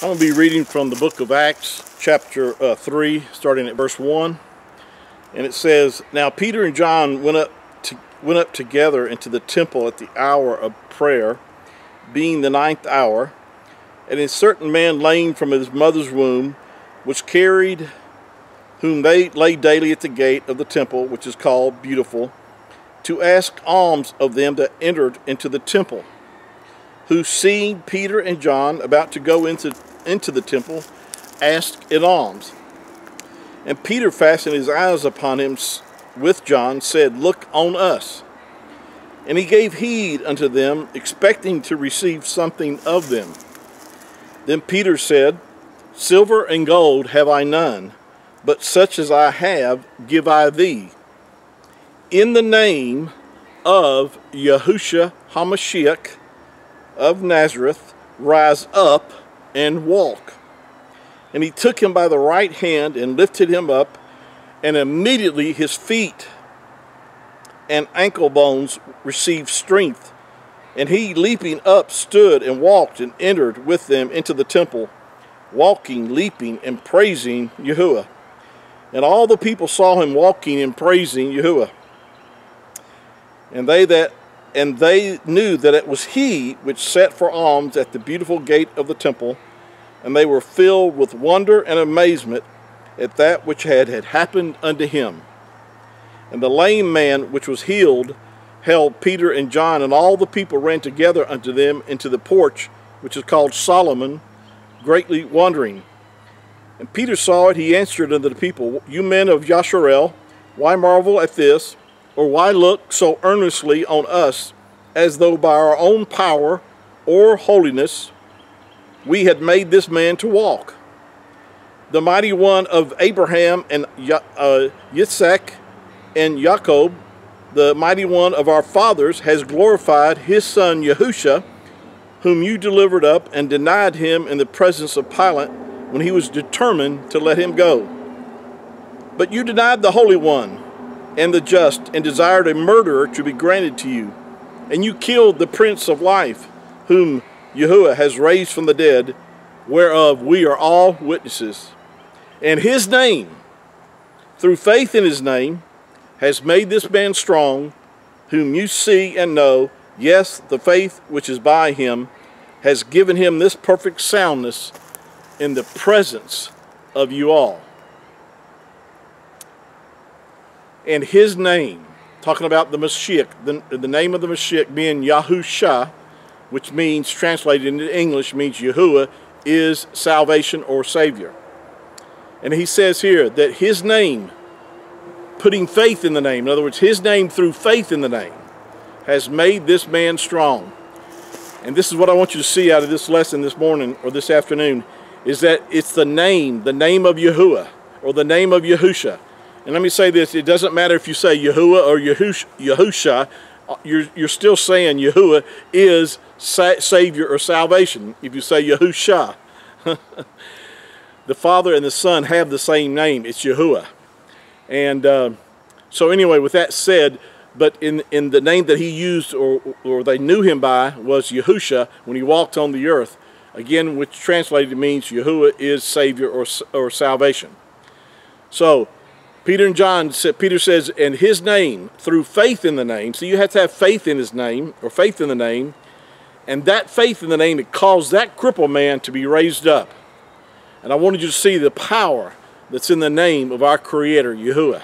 I'm going to be reading from the book of Acts, chapter 3, starting at verse 1. And it says, "Now Peter and John went up together into the temple at the hour of prayer, being the 9th hour. And a certain man lame from his mother's womb was carried, whom they laid daily at the gate of the temple, which is called Beautiful, to ask alms of them that entered into the temple, who, seeing Peter and John about to go into the temple, asked an alms. And Peter, fastened his eyes upon him with John, said, Look on us. And he gave heed unto them, expecting to receive something of them. Then Peter said, Silver and gold have I none, but such as I have give I thee. In the name of Yahushua HaMashiach of Nazareth, rise up and walk. And he took him by the right hand and lifted him up, and immediately his feet and ankle bones received strength. And he, leaping up, stood and walked and entered with them into the temple, walking, leaping, and praising Yahuwah. And all the people saw him walking and praising Yahuwah. And they knew that it was he which sat for alms at the beautiful gate of the temple, and they were filled with wonder and amazement at that which had happened unto him. And the lame man which was healed held Peter and John, and all the people ran together unto them into the porch, which is called Solomon, greatly wondering. And Peter saw it, he answered unto the people, You men of Yasharel, why marvel at this? Or why look so earnestly on us, as though by our own power or holiness we had made this man to walk? The mighty one of Abraham and Yitzhak and Jacob, the mighty one of our fathers, has glorified his son Yahusha, whom you delivered up and denied him in the presence of Pilate when he was determined to let him go. But you denied the Holy One and the just, and desired a murderer to be granted to you. And you killed the Prince of Life, whom Yahuwah has raised from the dead, whereof we are all witnesses. And his name, through faith in his name, has made this man strong, whom you see and know. Yes, the faith which is by him has given him this perfect soundness in the presence of you all. And his name, talking about the Mashiach, the name of the Mashiach being Yahusha, which means, translated into English, means Yahuwah, is salvation or Savior. And he says here that his name, putting faith in the name, in other words, his name through faith in the name, has made this man strong. And this is what I want you to see out of this lesson this morning or this afternoon, is that it's the name of Yahuwah, or the name of Yahusha. And let me say this, it doesn't matter if you say Yahuwah or Yahusha, you're still saying Yahuwah is Savior or salvation if you say Yahusha. The Father and the Son have the same name, it's Yahuwah. And so anyway, with that said, but in the name that he used or they knew him by was Yahusha when he walked on the earth, again, which translated means Yahuwah is Savior or salvation. So Peter and John, Peter says, in his name, through faith in the name. So you have to have faith in his name, or faith in the name. And that faith in the name, it caused that crippled man to be raised up. And I wanted you to see the power that's in the name of our Creator, Yahuwah.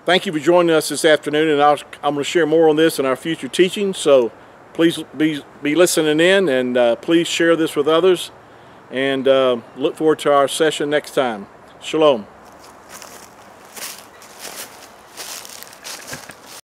Thank you for joining us this afternoon, and I'm going to share more on this in our future teaching. So please be listening in, and please share this with others. And look forward to our session next time. Shalom.